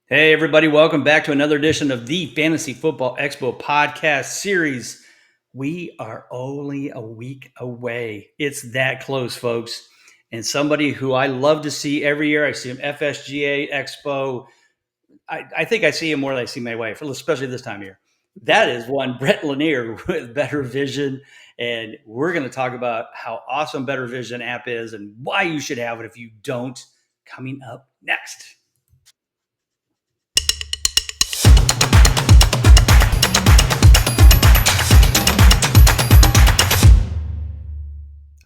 Hey, everybody, welcome back to another edition of the Fantasy Football Expo podcast series. We are only a week away. It's that close, folks. And somebody who I love to see every year, I see him FSGA Expo. I think I see him more than I see my wife, especially this time of year. That is one Brett Lanier with Bettor Vision. And we're going to talk about how awesome Bettor Vision app is and why you should have it if you don't, coming up next.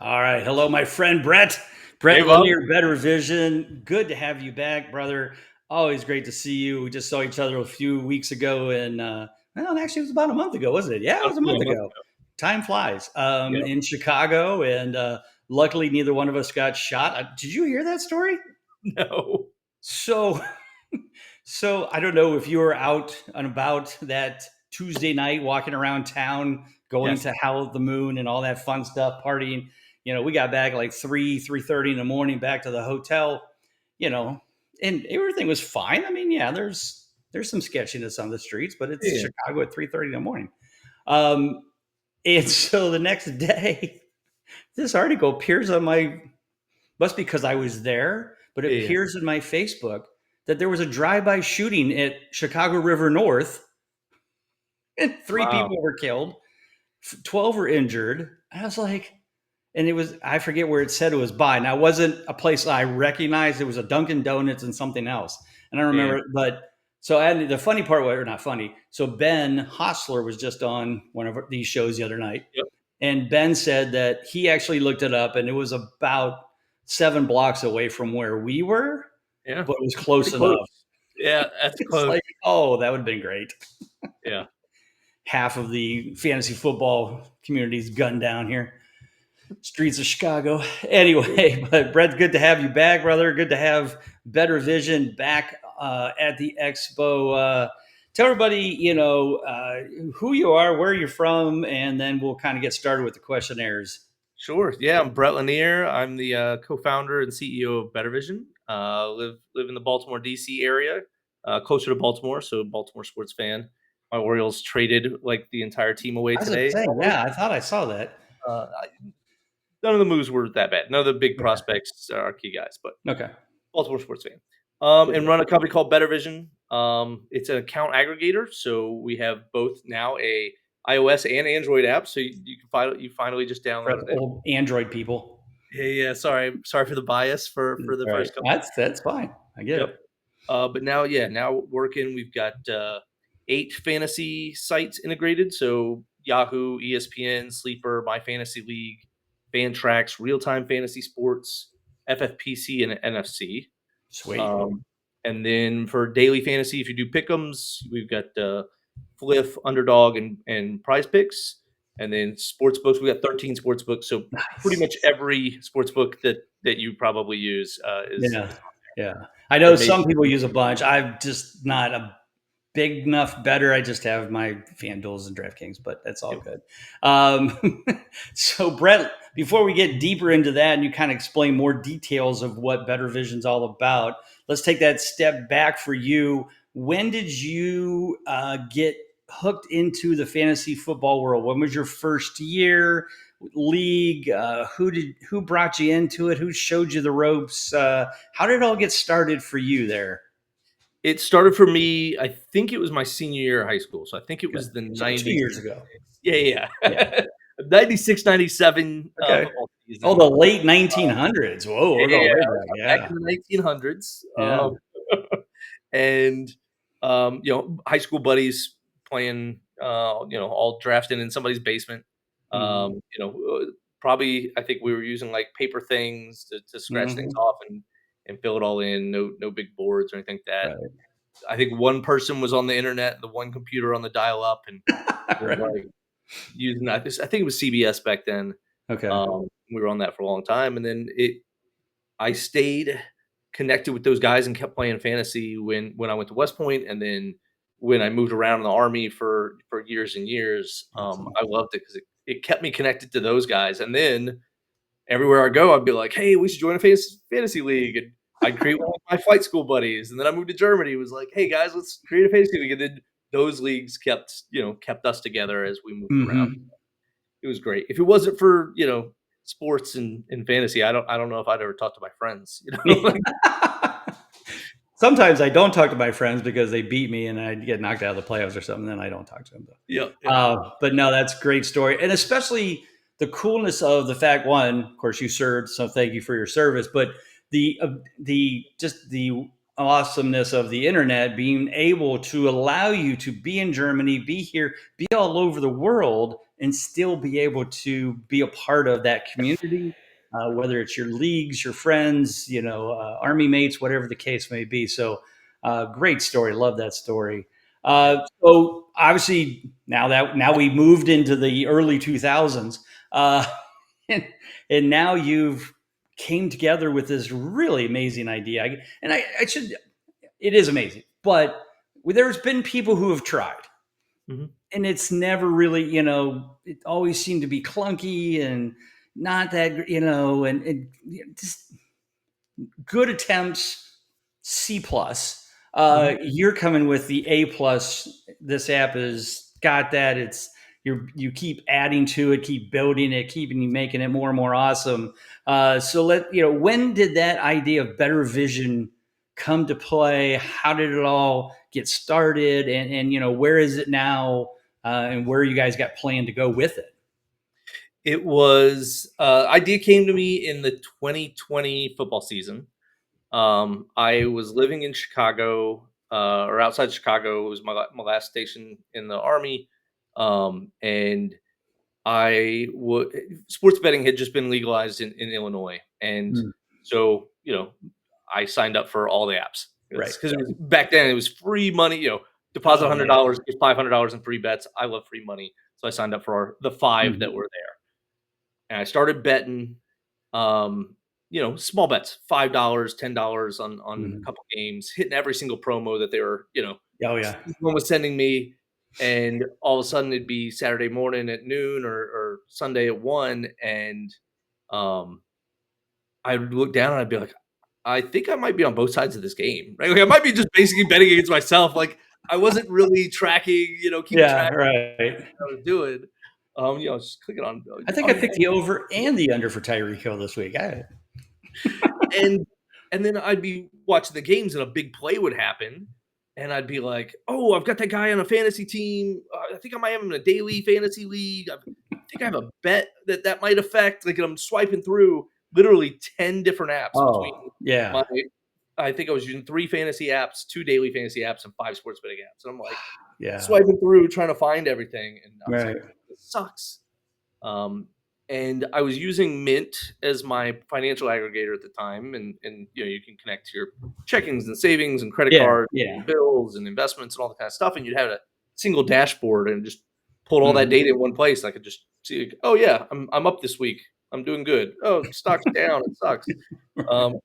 All right. Hello, my friend Brett. Brett Lanier, Bettor Vision. Good to have you back, brother. Always great to see you. We just saw each other a few weeks ago, and well, actually, it was about a month ago, wasn't it? Yeah, it was a month ago. Time flies. In Chicago, and luckily, neither one of us got shot. Did you hear that story? No. So, so I don't know if you were out and about that Tuesday night, walking around town, going to Howl at the Moon and all that fun stuff, partying. We got back like 3:30 in the morning, back to the hotel. And everything was fine. I mean, yeah, there's some sketchiness on the streets, but it's Chicago at 3:30 in the morning. And so the next day, this article appears on must be because I was there, but it appears in my Facebook that there was a drive-by shooting at Chicago River North, and 3 people were killed, 12 were injured. I was like, and it was, I forget where it said it was by. Now, it wasn't a place I recognized. It was a Dunkin' Donuts and something else. And I remember, but so and the funny part was, or not funny, so Ben Hostler was just on one of these shows the other night. And Ben said that he actually looked it up and it was about 7 blocks away from where we were, but it was close enough. Yeah, that's It's close. like, oh, that would have been great. Yeah. Half of the fantasy football community's gunned down here. Streets of Chicago. Anyway, but Brett, good to have you back, brother. Good to have Bettor Vision back at the expo. Tell everybody, who you are, where you're from, and then we'll kind of get started with the questionnaires. Sure. Yeah, I'm Brett Lanier. I'm the co-founder and CEO of Bettor Vision. Live in the Baltimore, D.C. area, closer to Baltimore, so Baltimore sports fan. My Orioles traded like the entire team away today. Yeah, I thought I saw that. None of the moves were that bad. None of the big prospects are key guys, but Okay. Baltimore sports fan. And run a company called Bettor Vision. It's an account aggregator, so we have both now a iOS and Android app. So you finally just downloaded it. Old Android people. Yeah. Sorry for the bias for the first couple. That's fine. I get it. But now working. We've got 8 fantasy sites integrated. So Yahoo, ESPN, Sleeper, My Fantasy League, Fantrax, Real Time Fantasy Sports, FFPC, and NFC. Sweet. And then for daily fantasy, if you do pick'ems, we've got Fliff, Underdog, and Prize Picks. And then sports books, we got 13 sports books. So pretty much every sports book that you probably use is. Yeah. I know some people use a bunch. I'm just not a big enough bettor. I just have my FanDuels and DraftKings, but that's all good. So Brett, before we get deeper into that and you kind of explain more details of what Bettor Vision's all about, let's take that step back for you. When did you get hooked into the fantasy football world? When was your first year? League? Who brought you into it? Who showed you the ropes? How did it all get started for you there? It started for me, I think it was my senior year of high school. So I think it was the 90s. 2 years ago. Yeah. 96, 97. Okay. Oh, the late 1900s. Whoa, we're going way back. Back in the 1900s. And, high school buddies playing, all drafted in somebody's basement. Probably, I think we were using like paper things to scratch things off and fill it all in. No big boards or anything like that. Right. I think one person was on the internet, the one computer on the dial up, and like using that. I think it was CBS back then. Okay. We were on that for a long time, and then I stayed connected with those guys and kept playing fantasy when I went to West Point, and then when I moved around in the Army for years and years. I loved it because it kept me connected to those guys, and then everywhere I go, I'd be like, "Hey, we should join a fantasy league." And I'd create one with my flight school buddies, and then I moved to Germany. It was like, hey guys, let's create a fantasy league, and then those leagues kept us together as we moved around. Mhm. It was great. If it wasn't for sports and fantasy, I don't know if I'd ever talk to my friends. Sometimes I don't talk to my friends because they beat me and I get knocked out of the playoffs or something. Then I don't talk to them. Yeah, But no, that's a great story, and especially the coolness of the fact. One, of course, you served, so thank you for your service. But the just the awesomeness of the internet being able to allow you to be in Germany, be here, be all over the world, and still be able to be a part of that community. Whether it's your leagues, your friends, army mates, whatever the case may be. So, great story. Love that story. So obviously now we moved into the early 2000s, uh, and now you've came together with this really amazing idea. I should, it is amazing, but there's been people who have tried, Mhm. and it's never really, it always seemed to be clunky and not that, and just good attempts, C plus. Mhm. You're coming with the A plus. This app has got that. You keep adding to it, keep building it, keeping making it more and more awesome. So when did that idea of Bettor Vision come to play? How did it all get started? And where is it now? And where you guys got planned to go with it? It was idea came to me in the 2020 football season. I was living in Chicago, or outside Chicago. It was my last station in the army, and I would sports betting had just been legalized in Illinois, and Mm, so I signed up for all the apps right. because back then it was free money. Deposit Oh yeah. $100, get $500 in free bets. I love free money, so I signed up for the five Mhm, that were there, and I started betting. Small bets, $5, $10 on a mhm. couple games, hitting every single promo that they were Oh yeah. someone was sending me, and all of a sudden it'd be Saturday morning at noon or Sunday at 1, and um, I'd look down and I'd be like, I think I might be on both sides of this game, right? Like I might be just basically betting against myself. Like I wasn't really tracking, keeping Yeah, track of right. what I was doing. I was just clicking on, I think I picked the over and the under for Tyreek Hill this week. and and then I'd be watching the games and a big play would happen, and I'd be like, "Oh, I've got that guy on a fantasy team. I think I might have him in a daily fantasy league. I think I have a bet that might affect." Like, and I'm swiping through literally 10 different apps between Oh, yeah. my. I think I was using 3 fantasy apps, 2 daily fantasy apps, and 5 sports betting apps. And I'm like Yeah. swiping through trying to find everything, and I was like, Right. "This sucks." Um, and I was using Mint as my financial aggregator at the time, and you can connect to your checkings and savings and credit Yeah, cards yeah. and bills and investments and all that kind of stuff, and you'd have a single dashboard and just pulled all that Mhm. data in one place. I could just see, like, oh yeah, I'm up this week, I'm doing good. Oh, stock's down, it sucks. Um,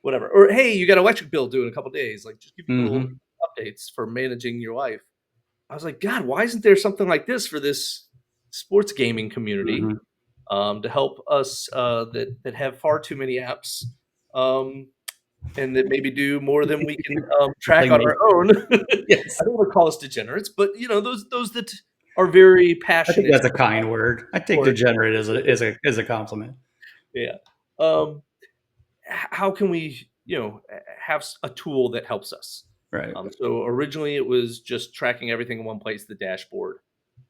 Whatever. Or hey, you got an electric bill due in a couple days. Like just give you little Mhm. updates for managing your life. I was like, God, why isn't there something like this for this sports gaming community? Mhm. To help us that have far too many apps, um, and that maybe do more than we can track Like on me. our own. Yes. I don't want to call us degenerates, but those that are very I think passionate that's a kind word. I take for it. degenerate as a compliment. Yeah. Um, how can we have a tool that helps us? Right. So originally it was just tracking everything in one place, the dashboard.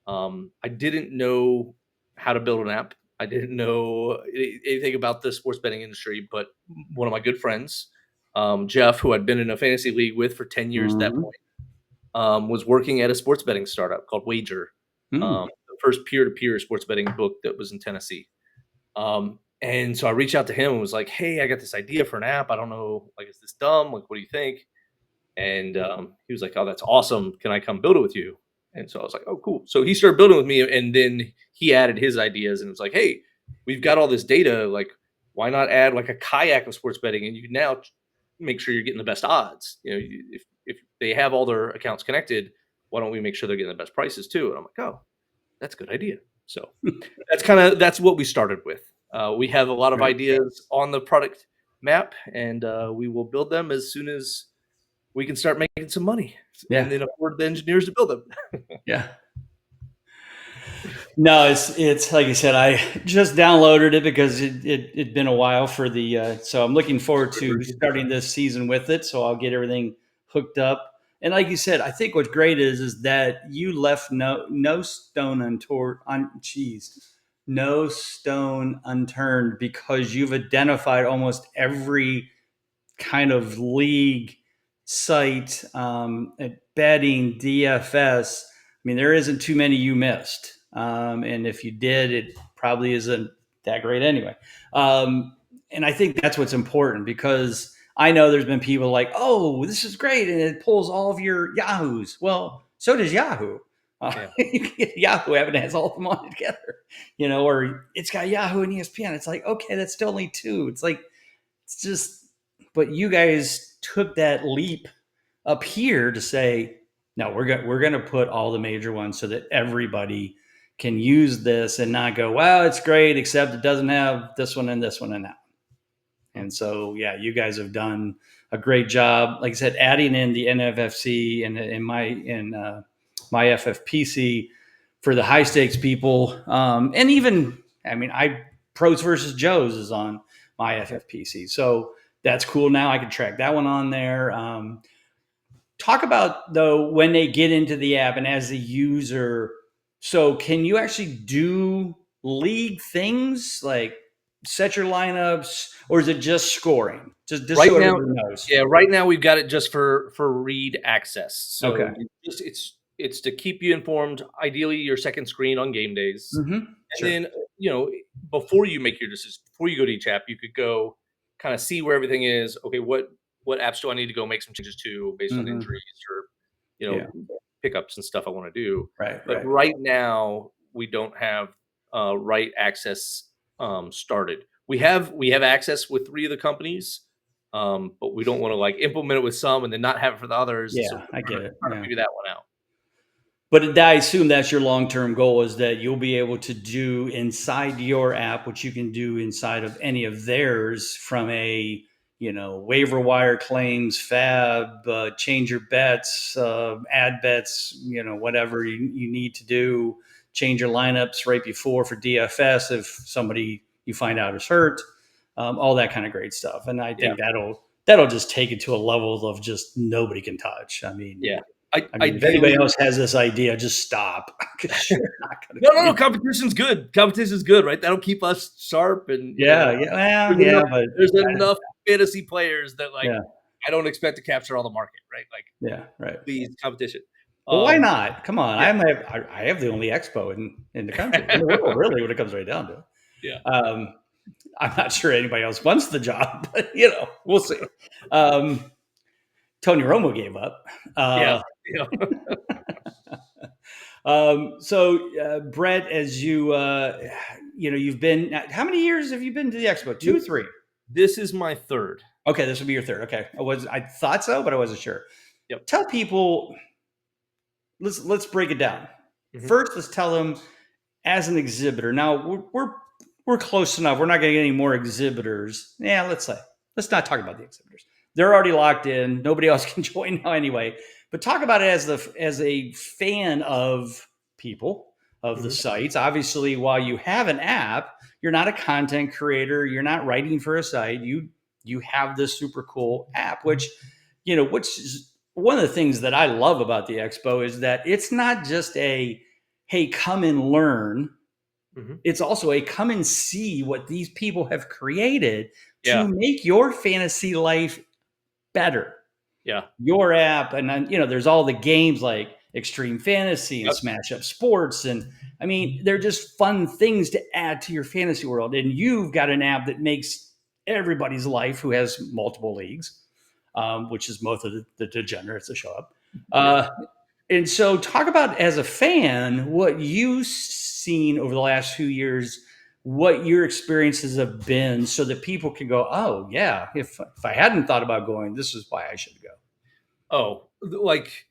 I didn't know how to build an app. I didn't know anything about the sports betting industry, but one of my good friends, Jeff, who I'd been in a fantasy league with for 10 years at that Mhm. point, was working at a sports betting startup called Wager, Mm. the first peer-to-peer sports betting book that was in Tennessee. And so I reached out to him and was like, "Hey, I got this idea for an app. I don't know, like, is this dumb? Like, what do you think?" And he was like, "Oh, that's awesome. Can I come build it with you?" And so I was like, "Oh, cool." So he started building with me, and then he added his ideas, and it was like, "Hey, we've got all this data. Like, why not add like a kayak of sports betting, and you can now make sure you're getting the best odds. If they have all their accounts connected, why don't we make sure they're getting the best prices too?" And I'm like, "Oh, that's a good idea." So that's what we started with. We have a lot of Right. ideas on the product. map, and we will build them as soon as we can start making some money and Yeah. then afford the engineers to build them. Yeah. No, it's like I said, I just downloaded it because it'd been a while for the so I'm looking forward to starting this season with it. So I'll get everything hooked up. And like you said, I think what's great is that you left no stone unturned on geez, no stone unturned because you've identified almost every kind of league site, at betting, DFS. I mean, there isn't too many you missed. And if you did, it probably isn't that great anyway. And I think that's what's important because I know there's been people like, oh, this is great. And it pulls all of your Yahoos. Well, so does Yahoo. Yeah. Yahoo having has all of them on together, or it's got Yahoo and ESPN. It's like, okay, that's still only two. It's like, it's just, but you guys took that leap up here to say, no, we're going to put all the major ones so that everybody can use this and not go, wow, it's great, except it doesn't have this one and this one and that. And so, yeah, you guys have done a great job. Like I said, adding in the NFFC and in my FFPC for the high stakes people, and even I mean, pros versus Joes is on my FFPC, so that's cool. Now I can track that one on there. Talk about though when they get into the app and as a user, so can you actually do league things like set your lineups, or is it just scoring? Just Right so now, everybody knows. yeah, right now we've got it just for read access. So Okay. it's to keep you informed. Ideally, your second screen on game days, Mm-hmm. and Sure. then before you make your decision, before you go to each app, you could go kind of see where everything is. Okay, what apps do I need to go make some changes to based on Mm-hmm. injuries or Yeah. pickups and stuff I want to do. Right. But Right. right now we don't have right access started. We have access with 3 of the companies, but we don't want to like implement it with some and then not have it for the others. And so Yeah, I we're get trying to, it. trying to Yeah. figure that one out. But I assume that's your long-term goal is that you'll be able to do inside your app, which you can do inside of any of theirs from a, waiver wire claims, fab, change your bets, add bets, whatever you need to do, change your lineups right before for DFS if somebody you find out is hurt, all that kind of great stuff. And I Yeah, think that'll just take it to a level of just nobody can touch. I mean, yeah. if anybody Ideally, else has this idea, just stop because you're not going no, no, to. no. Competition's good. Competition's good, right? That'll keep us sharp, and Yeah, yeah, well, there's yeah, enough but there's enough fantasy players that like yeah, I don't expect to capture all the market, right? Like, yeah, right. please, competition. Well, why Um, not? Come on, yeah, I have the only expo in the country, in the world, really, when it comes right down to it. yeah, I'm not sure anybody else wants the job, but we'll see. Tony Romo gave up. yeah, Uh, yeah. so Brett, as you've been. How many years have you been to the expo? 2, 3? This is my third. Okay, this will be your third. Okay, I thought so, but I wasn't sure. Yep. Tell people. Let's break it down. Mhm. First, let's tell them as an exhibitor. Now we're close enough. We're not going to get any more exhibitors. Yeah, let's not talk about the exhibitors. They're already locked in. Nobody else can join now anyway. But talk about it as a fan of people of the Mhm. sites. Obviously, while you have an app, you're not a content creator. You're not writing for a site. You have this super cool app, which is one of the things that I love about the expo is that it's not just a hey, come and learn. Mhm. It's also a come and see what these people have created to Yeah, make your fantasy life better. yeah. Your app, and then there's all the games like Extreme Fantasy and Yep. Smash Up Sports, and I mean they're just fun things to add to your fantasy world. And you've got an app that makes everybody's life who has multiple leagues, which is most of the degenerates that show up. Yeah. Uh, and so, talk about as a fan what you've seen over the last few years, what your experiences have been, so that people can go, "Oh, yeah, if I hadn't thought about going, this is why I should go." Oh, like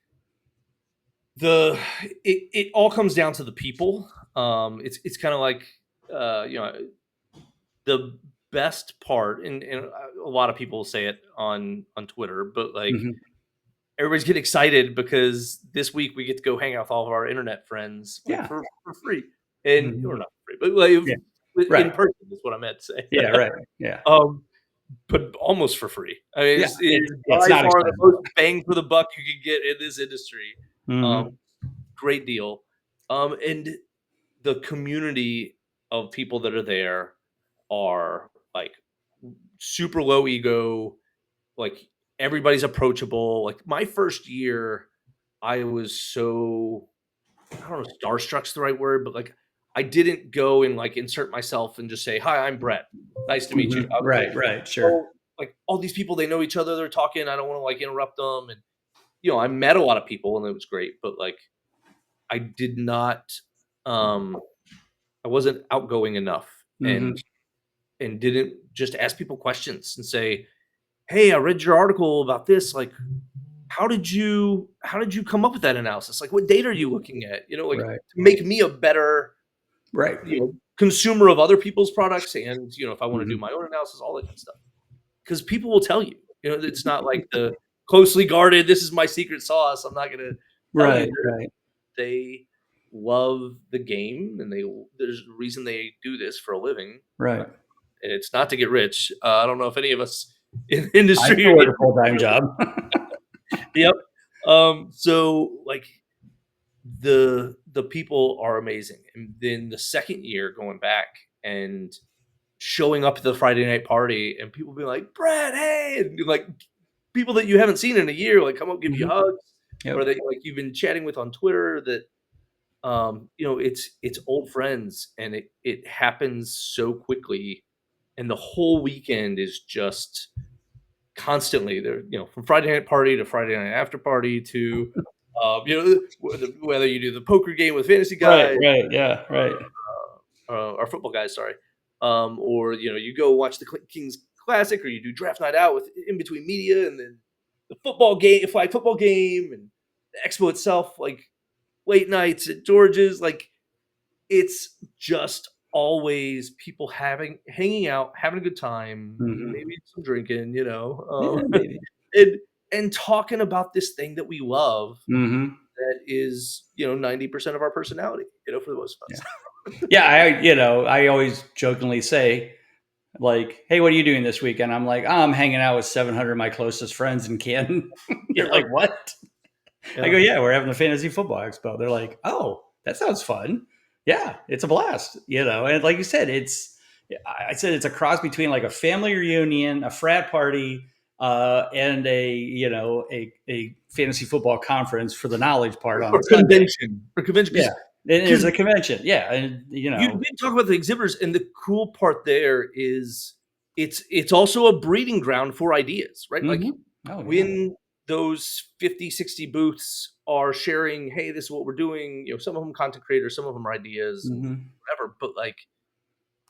it all comes down to the people. It's kind of like uh, you know the best part, and a lot of people say it on Twitter, but like Mhm. everybody's getting excited because this week we get to go hang out with all of our internet friends like Yeah. for free, and or Mhm. not free, but like Yeah. in Right. person is what I meant to say. Yeah, right. Yeah. But almost for free. I mean, Yeah. it's It's by not far the expensive. most bang for the buck you can get in this industry. Um, Mhm. Great deal. And the community of people that are there are like super low ego, like everybody's approachable. Like my first year, I was so I don't know if starstruck's the right word, but like I didn't go and like insert myself and just say, "Hi, I'm Brett. Nice to meet you." Mhm. I was like, Right, right, sure. "Oh, like all these people, they know each other. They're talking. I don't want to like interrupt them." And I met a lot of people and it was great, but like I did not, I wasn't outgoing enough, and Mhm. didn't just ask people questions and say, "Hey, I read your article about this. Like, how did you come up with that analysis? Like, what data are you looking at? Like Right, to make me a better right. consumer of other people's products, and if I want to do Mhm. my own analysis, all that kind of stuff. Because people will tell you. It's not like the closely guarded. This is my secret sauce. I'm not going to tell you. Right, right, They love the game, and there's a reason they do this for a living. right. And it's not to get rich. I don't know if any of us in the I industry still are work a getting full-time job. Yep. So like the people are amazing. And then the second year going back and showing up at the Friday night party and people being like, "Brad, hey," and like people that you haven't seen in a year, like come up, give you Mhm. hugs, or Yep. that like you've been chatting with on Twitter that it's old friends, and it happens so quickly, and the whole weekend is just constantly there, from Friday night party to Friday night after party to, whether you do the poker game with fantasy Right, guys, right, yeah, right. or football guys, sorry, or you go watch the Kings Classic, or you do draft night out with in between media, and then the flag football game, and the expo itself, like late nights at George's, like it's just always people hanging out, having a good time, Mhm. maybe some drinking, Yeah, maybe. and talking about this thing that we love Mhm. that is, 90% of our personality, for the most of Yeah. us. Yeah, I always jokingly say, like, "Hey, what are you doing this weekend?" I'm like, "Oh, I'm hanging out with 700 of my closest friends in Canton." They're Yeah, like, "What?" I yeah, go, "Yeah, we're having the Fantasy Football Expo." They're like, "Oh, that sounds fun." Yeah, it's a blast, and like you said, I said it's a cross between like a family reunion, a frat party, and a fantasy football conference for the knowledge part on Sunday. or convention, Yeah, and there's because a convention. Yeah, and you did talk about the exhibitors, and the cool part there is it's also a breeding ground for ideas, right? Like mhm. Oh yeah. when those 50, 60 booths are sharing, hey, this is what we're doing, some of them content creators, some of them are ideas and Mhm. whatever, but like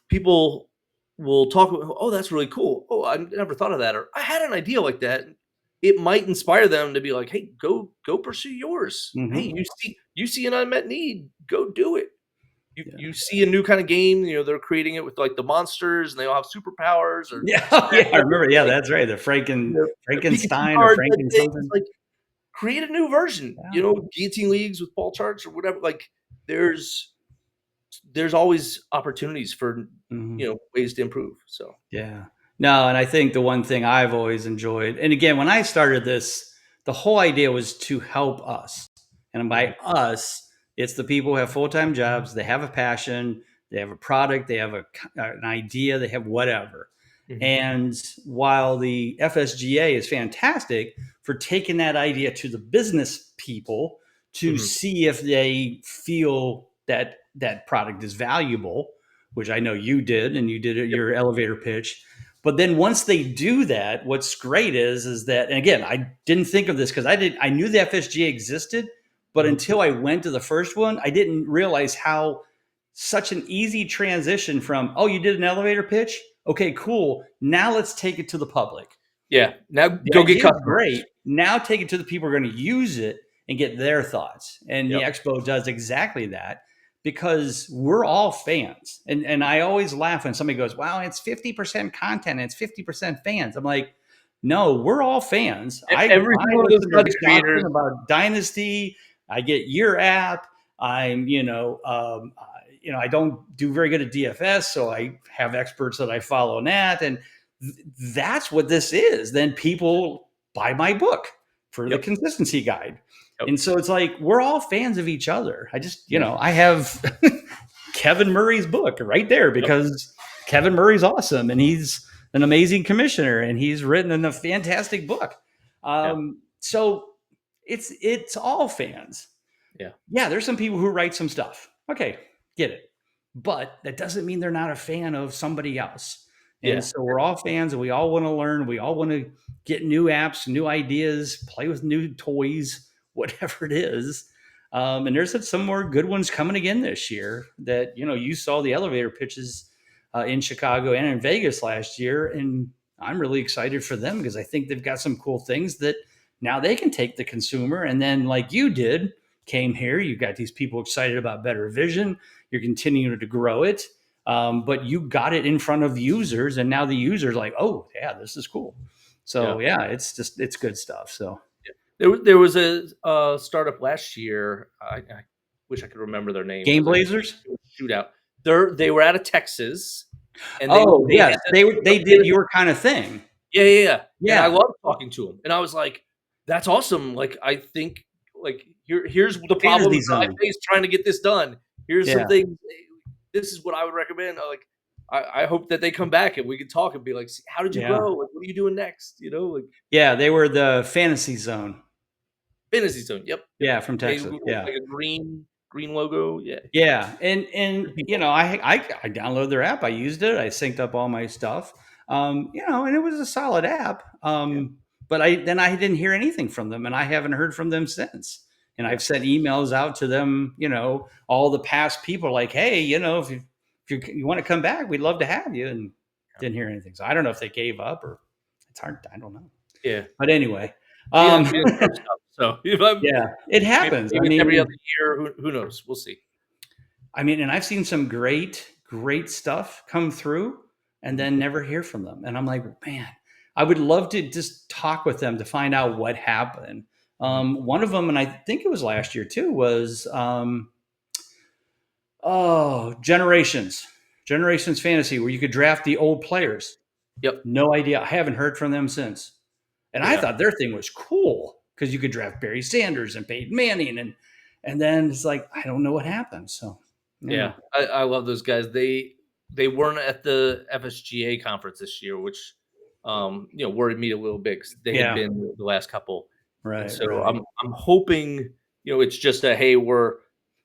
people will talk about, oh, that's really cool. Oh, I never thought of that, or I had an idea like that. It might inspire them to be like, hey, go pursue yours. Hey, Mhm. you see an unmet need, go do it. You Yeah. you see a new kind of game, they're creating it with like the monsters, and they all have superpowers or Yeah, oh, yeah, I remember. Yeah, like, that's right. The Pikachu Frankenstein or card type Franken things. something. Like create a new version, Yeah. guillotine leagues with ball charts or whatever. Like there's there's always opportunities for Mhm. ways to improve. So Yeah. No, and I think the one thing I've always enjoyed, and again, when I started this, the whole idea was to help us. And mhm, by us, it's the people who have full time jobs, they have a passion, they have a product, they have an idea, they have whatever. mhm, And while the FSGA is fantastic for taking that idea to the business people to mhm. see if they feel that that product is valuable, which I know you did, and you did Yep. your elevator pitch. But then once they do that, what's great is that, and again, I didn't think of this because I knew the FSGA existed, but Mhm. until I went to the first one, I didn't realize how such an easy transition from, oh, you did an elevator pitch, okay, cool, now let's take it to the public. Yeah. Now The go get idea is customers. great. Now take it to the people who are going to use it and get their thoughts. And the Yep. expo does exactly that. because we're all fans. And I always laugh when somebody goes, wow, it's 50% content, it's 50% fans. I'm like, no, we're all fans. I Every single one of those listen to content Johnson creators. about Dynasty. I get your app. I'm, I don't do very good at DFS, so I have experts that I follow in that, and that's what this is. Then people buy my book for the Yep. consistency guide. Yep. And so it's like we're all fans of each other. I just, Yeah. I have Kevin Murray's book right there Yep. because Kevin Murray's awesome and he's an amazing commissioner and he's written a fantastic book. So it's all fans. Yeah. Yeah, there's some people who write some stuff. Okay, get it. But that doesn't mean they're not a fan of somebody else. And Yeah. so we're all fans and we all want to learn. We all want to get new apps, new ideas, play with new toys, whatever it is. And there's some more good ones coming again this year that, you saw the elevator pitches in Chicago and in Vegas last year. And I'm really excited for them because I think they've got some cool things that now they can take the consumer. And then, like you did, came here, you got these people excited about Bettor Vision. You're continuing to grow it. But you got it in front of users, and now the users like, oh yeah, this is cool. So yeah, it's good stuff. So there was a startup last year. I wish I could remember their name. Game It was Blazers. a shootout. They were out of Texas, and Oh they yes, had they did your kind of thing. yeah. And I Yeah, loved talking to them, and I was like, "That's awesome!" Like I think here's the Fantasy problems that I Zone. face trying to get this done. Here's some Yeah, things. This is what I would recommend. Like I hope that they come back and we can talk and be like, "How did you yeah, grow? Like, what are you doing next?" Like yeah. They were the Fantasy Zone. Fantasy Zone. Yep. Yeah, from They Texas. look Yeah. like a green logo. Yeah. Yeah, and Good people. I downloaded their app. I used it. I synced up all my stuff. And it was a solid app. Yeah. But I didn't hear anything from them, and I haven't heard from them since. And Yeah. I've sent emails out to them. All the past people, like, hey, if you want to come back, we'd love to have you. And didn't hear anything. So I don't know if they gave up or it's hard. I don't know. Yeah. But anyway, We didn't start stuff. So if I'm yeah, it maybe happens. I it's every mean, other year, who knows? We'll see. and I've seen some great stuff come through and Mhm. then never hear from them. And I'm like, man, I would love to just talk with them to find out what happened. Mhm. One of them, and I think it was last year too, was Generations Fantasy, where you could draft the old players. Yep. No idea. I haven't heard from them since. And I Yeah. thought their thing was cool because you could draft Barry Sanders and Peyton Manning, and then it's like I don't know what happened. So yeah. Yeah. I love those guys. They weren't at the FSGA conference this year, which worried me a little bit because they had Yeah. been the last couple. And Right, so right. I'm hoping, it's just a hey, we're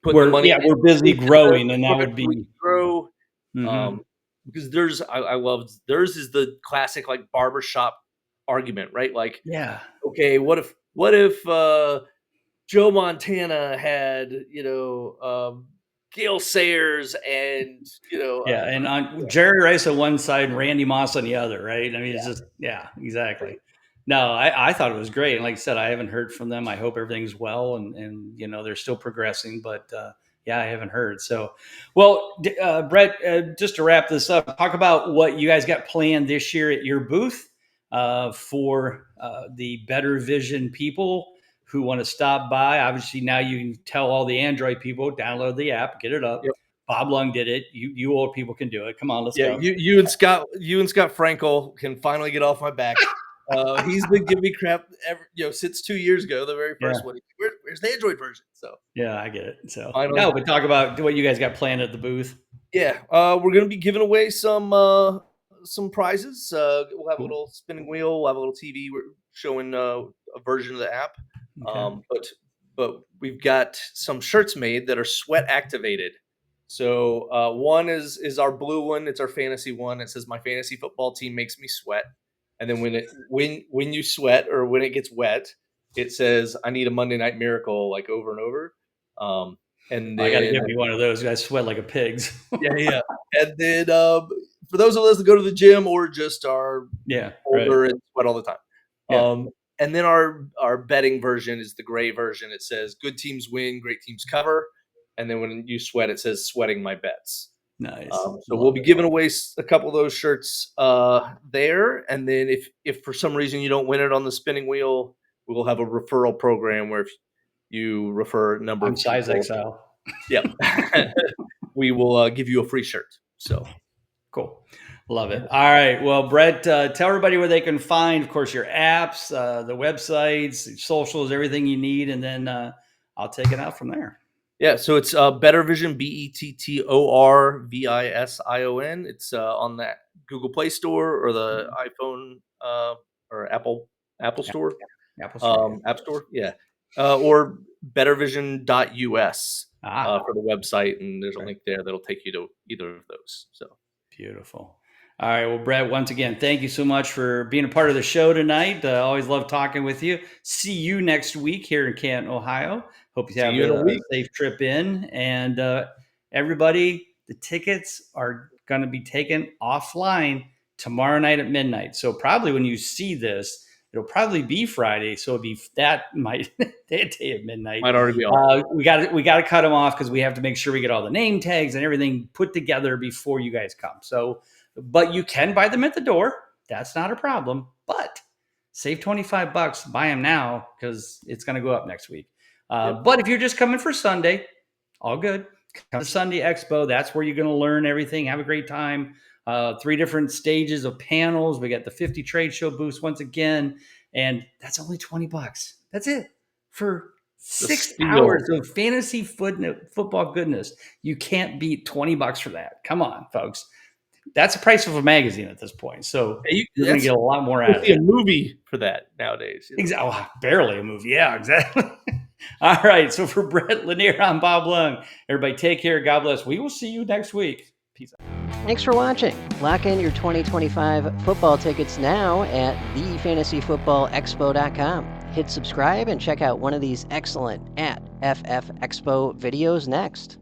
putting the money We're busy into the growing, and that product would so we be can grow. mhm. Because I love theirs is the classic like barbershop argument, right? Like, Yeah. okay, what if Joe Montana had, Gale Sayers and, Yeah, and on Jerry Rice on one side and Randy Moss on the other, right? I mean, it's yeah, just yeah, exactly. No, I thought it was great, and like I said, I haven't heard from them. I hope everything's well, and they're still progressing, but yeah, I haven't heard. So, well, Brett, just to wrap this up, talk about what you guys got planned this year at your booth for the Bettor Vision people who want to stop by. Obviously, now you can tell all the Android people download the app, get it up. yep. Bob Lung did it. You old people can do it. Come on, let's Yeah, go. you and Scott Frankel can finally get off my back. He's been giving me crap since 2 years ago, the very Yeah, first one. Where's the Android version? So yeah, I get it. So finally, no, but talk about what you guys got planned at the booth. yeah, we're gonna be giving away some prizes. We'll have a Cool. little spinning wheel. We'll have a little TV. We're showing a version of the app. Okay. But we've got some shirts made that are sweat activated. So one is our blue one. It's our fantasy one. It says my fantasy football team makes me sweat. And then when you sweat or when it gets wet, it says I need a Monday Night Miracle like over and over. And I got to then give you one of those. You guys sweat like a pig's. yeah. And then for those of us that go to the gym or just are Yeah. Right. older and sweat all the time. Yeah. And then our betting version is the gray version. It says good teams win, great teams cover. and then when you sweat, it says "Sweating My Bets." Nice. So we'll Love be it. giving away a couple of those shirts there, and then if for some reason you don't win it on the spinning wheel, we will have a referral program where if you refer a number I'm of size people, XL. yep, we will give you a free shirt. So Cool. Love it. All right. Well, Brett, tell everybody where they can find, of course, your apps, the websites, socials, everything you need, and then I'll take it out from there. yeah, so it's Bettor Vision, BettorVision. It's on that Google Play Store or the iPhone or Apple Store, Apple Store. App Store, yeah, or bettervision.us Ah, for the website, and there's a right. link there that'll take you to either of those. So Beautiful. All right. Well, Brett, once again, thank you so much for being a part of the show tonight. Always love talking with you. See you next week here in Canton, Ohio. Hope you see have you in a a week. safe trip in. And everybody, the tickets are going to be taken offline tomorrow night at midnight. So probably when you see this, it'll probably be Friday. So it'll be that might that day at midnight. Might already be off. We got to cut them off because we have to make sure we get all the name tags and everything put together before you guys come. So, but you can buy them at the door. That's not a problem. But save $25, buy them now because it's going to go up next week. Yep. But if you're just coming for Sunday, all good. Come to Sunday Expo. That's where you're going to learn everything. Have a great time. 3 different stages of panels. We got the 50 trade show booths once again, and that's only $20. That's it for 6 hours of fantasy football goodness. You can't beat $20 for that. Come on, folks. That's the price of a magazine at this point. So you're going to get a lot more out of it. A movie for that nowadays. Exactly. Oh, barely a movie. Yeah, exactly. All right. So for Brett Lanier, I'm Bob Lung. Everybody take care. God bless. We will see you next week. Peace out. Thanks for watching. Lock in your 2025 football tickets now at thefantasyfootballexpo.com. Hit subscribe and check out one of these excellent @FFExpo videos next.